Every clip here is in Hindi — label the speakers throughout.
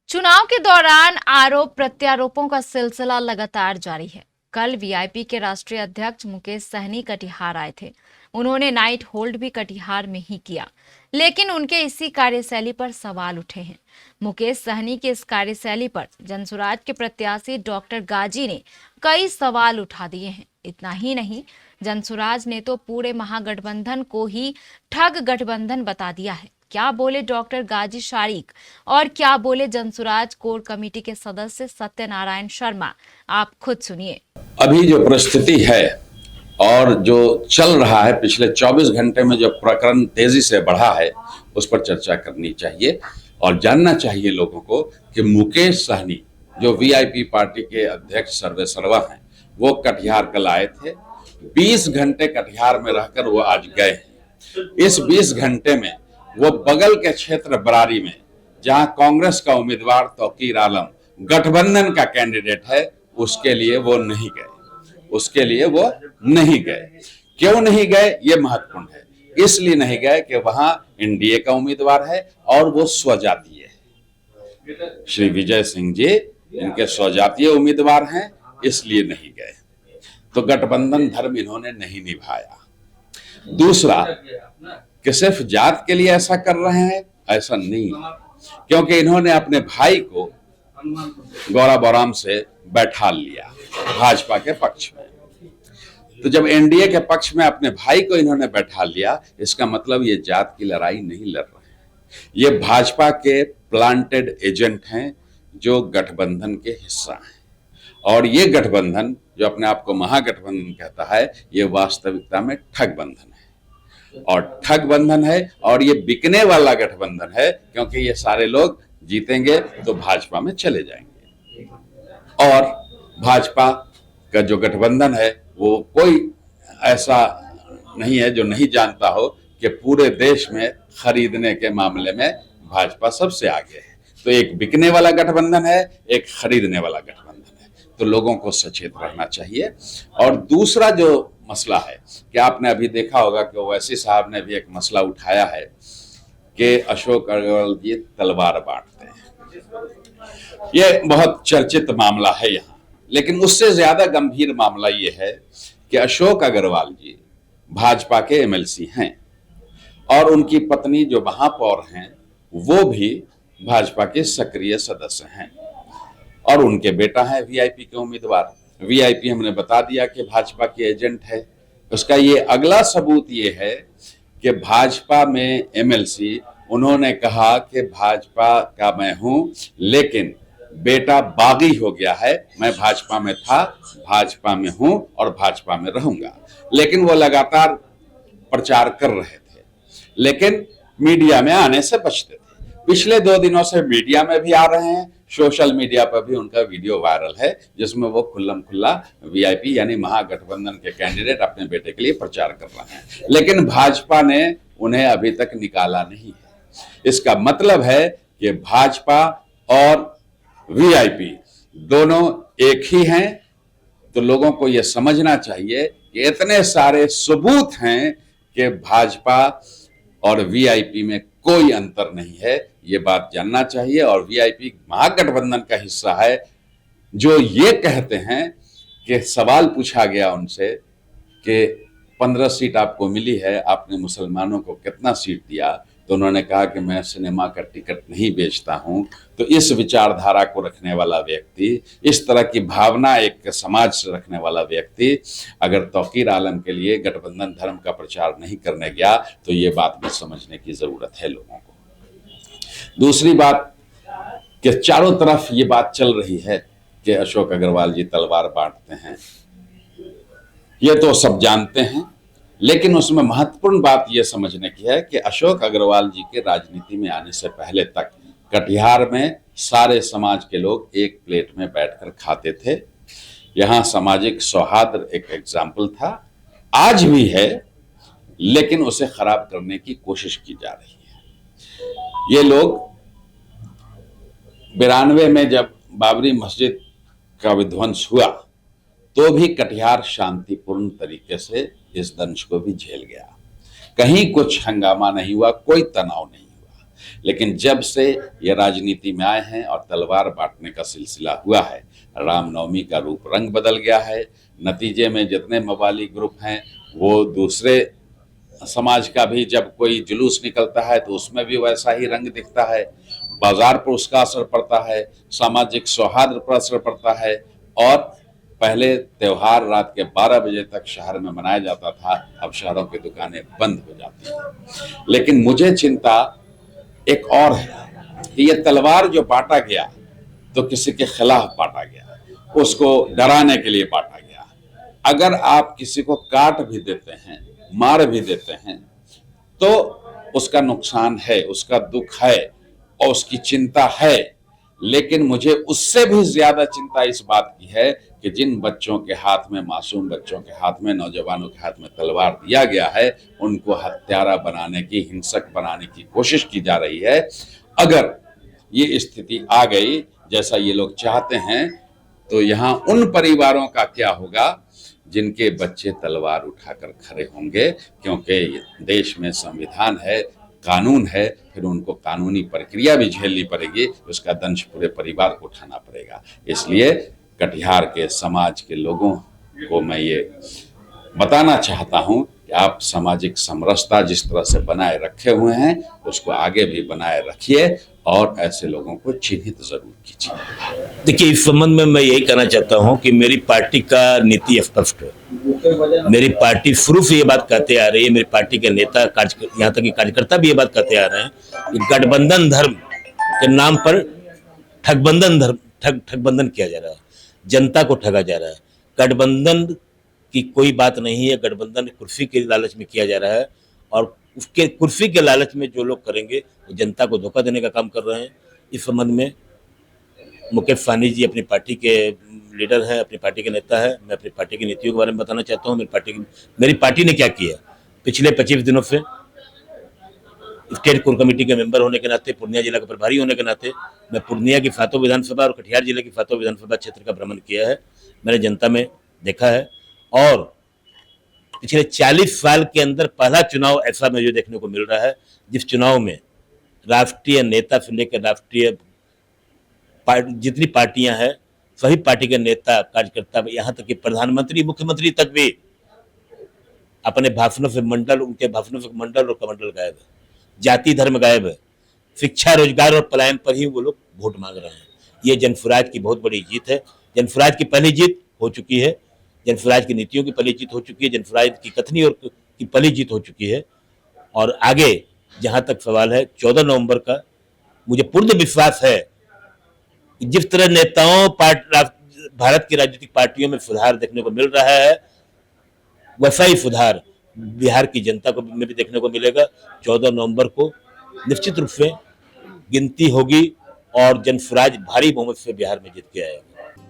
Speaker 1: चुनाव के दौरान आरोप प्रत्यारोपों का सिलसिला लगातार जारी है। कल वीआईपी के राष्ट्रीय अध्यक्ष मुकेश सहनी कटिहार आए थे। उन्होंने नाइट होल्ड भी कटिहार में ही किया, लेकिन उनके इसी कार्यशैली पर सवाल उठे हैं। मुकेश सहनी की इस कार्यशैली पर जनसुराज के प्रत्याशी डॉक्टर गाजी ने कई सवाल उठा दिए हैं। इतना ही नहीं, जनसुराज ने तो पूरे महागठबंधन को ही ठग गठबंधन बता दिया है। क्या बोले डॉक्टर गाजी शारिक और क्या बोले जनसुराज कोर कमेटी के सदस्य सत्यनारायण शर्मा, आप खुद सुनिए।
Speaker 2: अभी जो परिस्थिति है और जो चल रहा है, पिछले 24 घंटे में जो प्रकरण तेजी से बढ़ा है, उस पर चर्चा करनी चाहिए और जानना चाहिए लोगों को कि मुकेश सहनी जो वीआईपी पार्टी के अध्यक्ष सर्वेसर्वा हैं, वो कटिहार कल आए थे। 20 घंटे कटिहार में रहकर वो आज गए हैं। इस 20 घंटे में वो बगल के क्षेत्र बरारी में, जहां कांग्रेस का उम्मीदवार तौकीर आलम गठबंधन का कैंडिडेट है, उसके लिए वो नहीं गए। क्यों नहीं गए, ये महत्वपूर्ण है। इसलिए नहीं गए कि वहां एनडीए का उम्मीदवार है और वो स्वजातीय है। श्री विजय सिंह जी इनके स्वजातीय उम्मीदवार हैं, इसलिए नहीं गए। तो गठबंधन धर्म इन्होंने नहीं निभाया। दूसरा कि सिर्फ जात के लिए ऐसा कर रहे हैं, ऐसा नहीं, क्योंकि इन्होंने अपने भाई को गौरा बौराम से बैठा लिया भाजपा के पक्ष में। तो जब एनडीए के पक्ष में अपने भाई को इन्होंने बैठा लिया, इसका मतलब ये जात की लड़ाई नहीं लड़ रहे हैं। ये भाजपा के प्लांटेड एजेंट हैं जो गठबंधन के हिस्सा हैं। और ये गठबंधन जो अपने आप को महागठबंधन कहता है, ये वास्तविकता में ठग बंधन है और ठग बंधन है, और ये बिकने वाला गठबंधन है, क्योंकि ये सारे लोग जीतेंगे तो भाजपा में चले जाएंगे। और भाजपा का जो गठबंधन है, वो कोई ऐसा नहीं है जो नहीं जानता हो कि पूरे देश में खरीदने के मामले में भाजपा सबसे आगे है। तो एक बिकने वाला गठबंधन है, एक खरीदने वाला गठबंधन है। तो लोगों को सचेत रहना चाहिए। और दूसरा जो मसला है कि आपने अभी देखा होगा कि ओवैसी साहब ने भी एक मसला उठाया है कि अशोक अग्रवाल जी तलवार बांटते हैं। ये बहुत चर्चित मामला है यहाँ, लेकिन उससे ज्यादा गंभीर मामला ये है कि अशोक अग्रवाल जी भाजपा के एमएलसी हैं और उनकी पत्नी जो महापौर हैं, वो भी भाजपा के सक्रिय सदस्य हैं और उनके बेटा है वीआईपी के उम्मीदवार। वीआईपी हमने बता दिया कि भाजपा के एजेंट है। उसका ये अगला सबूत ये है कि भाजपा में एमएलसी उन्होंने कहा कि भाजपा का मैं हूं, लेकिन बेटा बागी हो गया है। मैं भाजपा में था, भाजपा में हूं और भाजपा में रहूंगा। लेकिन वो लगातार प्रचार कर रहे थे, लेकिन मीडिया में आने से बचते थे। पिछले 2 दिनों से मीडिया में भी आ रहे हैं, सोशल मीडिया पर भी उनका वीडियो वायरल है, जिसमें वो खुल्लम खुल्ला वीआईपी यानी महागठबंधन के कैंडिडेट अपने बेटे के लिए प्रचार कर रहे हैं। लेकिन भाजपा ने उन्हें अभी तक निकाला नहीं है। इसका मतलब है कि भाजपा और वीआईपी दोनों एक ही हैं। तो लोगों को यह समझना चाहिए कि इतने सारे सबूत हैं कि भाजपा और वीआईपी में कोई अंतर नहीं है। ये बात जानना चाहिए। और वीआईपी महागठबंधन का हिस्सा है। जो ये कहते हैं कि सवाल पूछा गया उनसे कि 15 सीट आपको मिली है, आपने मुसलमानों को कितना सीट दिया, तो उन्होंने कहा कि मैं सिनेमा का टिकट नहीं बेचता हूं। तो इस विचारधारा को रखने वाला व्यक्ति, इस तरह की भावना एक समाज से रखने वाला व्यक्ति अगर तौकीर आलम के लिए गठबंधन धर्म का प्रचार नहीं करने गया, तो ये बात भी समझने की जरूरत है लोगों को। दूसरी बात कि चारों तरफ ये बात चल रही है कि अशोक अग्रवाल जी तलवार बांटते हैं, ये तो सब जानते हैं, लेकिन उसमें महत्वपूर्ण बात यह समझने की है कि अशोक अग्रवाल जी के राजनीति में आने से पहले तक कटिहार में सारे समाज के लोग एक प्लेट में बैठकर खाते थे। यहाँ सामाजिक सौहार्द एक एग्जाम्पल था, आज भी है, लेकिन उसे खराब करने की कोशिश की जा रही है। ये लोग 92 में जब बाबरी मस्जिद का विध्वंस हुआ, तो भी कटिहार शांतिपूर्ण तरीके से इस दंश को भी झेल गया। कहीं कुछ हंगामा नहीं हुआ, कोई तनाव नहीं हुआ। लेकिन जब से ये राजनीति में आए हैं और तलवार बांटने का सिलसिला हुआ है, रामनवमी का रूप रंग बदल गया है। नतीजे में जितने मवाली ग्रुप हैं वो दूसरे समाज का भी जब कोई जुलूस निकलता है तो उसमें भी वैसा ही रंग दिखता है। बाजार पर उसका असर पड़ता है, सामाजिक सौहार्द पर असर पड़ता है। और पहले त्योहार रात के 12 बजे तक शहर में मनाया जाता था, अब शहरों की दुकानें बंद हो जाती हैं। लेकिन मुझे चिंता एक और है कि ये तलवार जो बांटा गया तो किसी के खिलाफ बांटा गया, उसको डराने के लिए बांटा गया। अगर आप किसी को काट भी देते हैं, मार भी देते हैं, तो उसका नुकसान है, उसका दुख है और उसकी चिंता है। लेकिन मुझे उससे भी ज्यादा चिंता इस बात की है कि जिन बच्चों के हाथ में, मासूम बच्चों के हाथ में, नौजवानों के हाथ में तलवार दिया गया है, उनको हत्यारा बनाने की, हिंसक बनाने की कोशिश की जा रही है। अगर ये स्थिति आ गई जैसा ये लोग चाहते हैं, तो यहाँ उन परिवारों का क्या होगा जिनके बच्चे तलवार उठाकर खड़े होंगे, क्योंकि देश में संविधान है, कानून है, फिर उनको कानूनी प्रक्रिया भी झेलनी पड़ेगी, उसका दंश पूरे परिवार को उठाना पड़ेगा। इसलिए कटिहार के समाज के लोगों को मैं ये बताना चाहता हूं कि आप सामाजिक समरसता जिस तरह से बनाए रखे हुए हैं उसको आगे भी बनाए रखिए और ऐसे लोगों को चिन्हित जरूर कीजिए।
Speaker 3: देखिए, इस संबंध में मैं यही कहना चाहता हूं कि मेरी पार्टी का नीति स्पष्ट है। मेरी पार्टी शुरू से ये बात कहते आ रही है, मेरी पार्टी के नेता, यहाँ तक कि कार्यकर्ता भी ये बात कहते आ रहे हैं कि गठबंधन धर्म के नाम पर ठगबंधन किया जा रहा है, जनता को ठगा जा रहा है। गठबंधन की कोई बात नहीं है, गठबंधन कुर्सी के लालच में किया जा रहा है और उसके कुर्सी के लालच में जो लोग करेंगे वो जनता को धोखा देने का काम कर रहे हैं। इस संबंध में मुकेश सहनी जी अपनी पार्टी के लीडर हैं, अपनी पार्टी के नेता है। मैं अपनी पार्टी की नीतियों के बारे में बताना चाहता हूँ। मेरी पार्टी ने क्या किया पिछले 25 दिनों से, स्टेट कोर कमेटी के मेंबर होने के नाते, पूर्णिया जिला का प्रभारी होने के नाते, मैं पूर्णिया की 7 विधानसभा और कटिहार जिले की 7 विधानसभा क्षेत्र का भ्रमण किया है। मैंने जनता में देखा है और पिछले 40 साल के अंदर पहला चुनाव ऐसा मुझे देखने को मिल रहा है जिस चुनाव में राष्ट्रीय नेता से लेकर राष्ट्रीय जितनी पार्टियां हैं सभी पार्टी के नेता, कार्यकर्ता, यहाँ तक कि प्रधानमंत्री, मुख्यमंत्री तक भी अपने भाषणों से उनके भाषणों से मंडल और कमंडल गायब है। जाति धर्म गायब है। शिक्षा, रोजगार और पलायन पर ही वो लोग वोट मांग रहे हैं। ये जनसुराज की बहुत बड़ी जीत है। जनसुराज की पहली जीत हो चुकी है, जनसुराज की नीतियों की पहली जीत हो चुकी है, जनसुराज की कथनी और की पहली जीत हो चुकी है। और आगे जहां तक सवाल है 14 नवंबर का, मुझे पूर्ण विश्वास है कि जिस तरह नेताओं, भारत की राजनीतिक पार्टियों में सुधार देखने को मिल रहा है, वैसा ही सुधार बिहार की जनता को में भी देखने को मिलेगा। 14 नवंबर को निश्चित रूप से गिनती होगी और जनसुराज भारी बहुमत से बिहार में जीत के आएगा।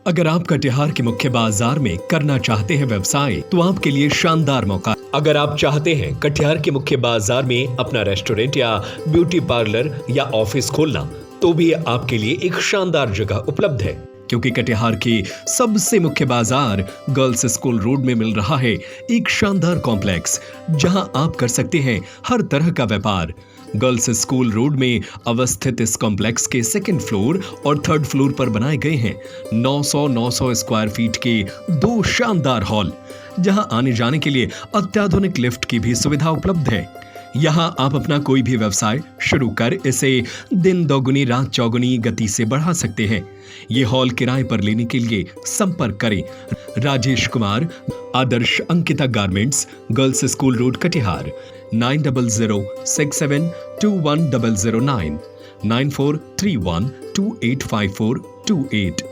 Speaker 4: अगर आप कटिहार के मुख्य बाजार में करना चाहते हैं व्यवसाय, तो आपके लिए शानदार मौका। अगर आप चाहते हैं कटिहार के मुख्य बाजार में अपना रेस्टोरेंट या ब्यूटी पार्लर या ऑफिस खोलना, तो भी आपके लिए एक शानदार जगह उपलब्ध है, क्योंकि कटिहार की सबसे मुख्य बाजार गर्ल्स स्कूल रोड में मिल रहा है एक शानदार कॉम्प्लेक्स, जहां आप कर सकते हैं हर तरह का व्यापार। गर्ल्स स्कूल रोड में अवस्थित इस कॉम्प्लेक्स के 2nd फ्लोर और 3rd फ्लोर पर बनाए गए हैं 900 स्क्वायर फीट के 2 शानदार हॉल, जहां आने जाने के लिए अत्याधुनिक लिफ्ट की भी सुविधा उपलब्ध है। यहाँ आप अपना कोई भी व्यवसाय शुरू कर इसे दिन दोगुनी रात चौगुनी गति से बढ़ा सकते हैं। ये हॉल किराए पर लेने के लिए संपर्क करें Rajesh Kumar, Adarsh Ankita garments, girls school road, Katihar. 9006721009 9431285428।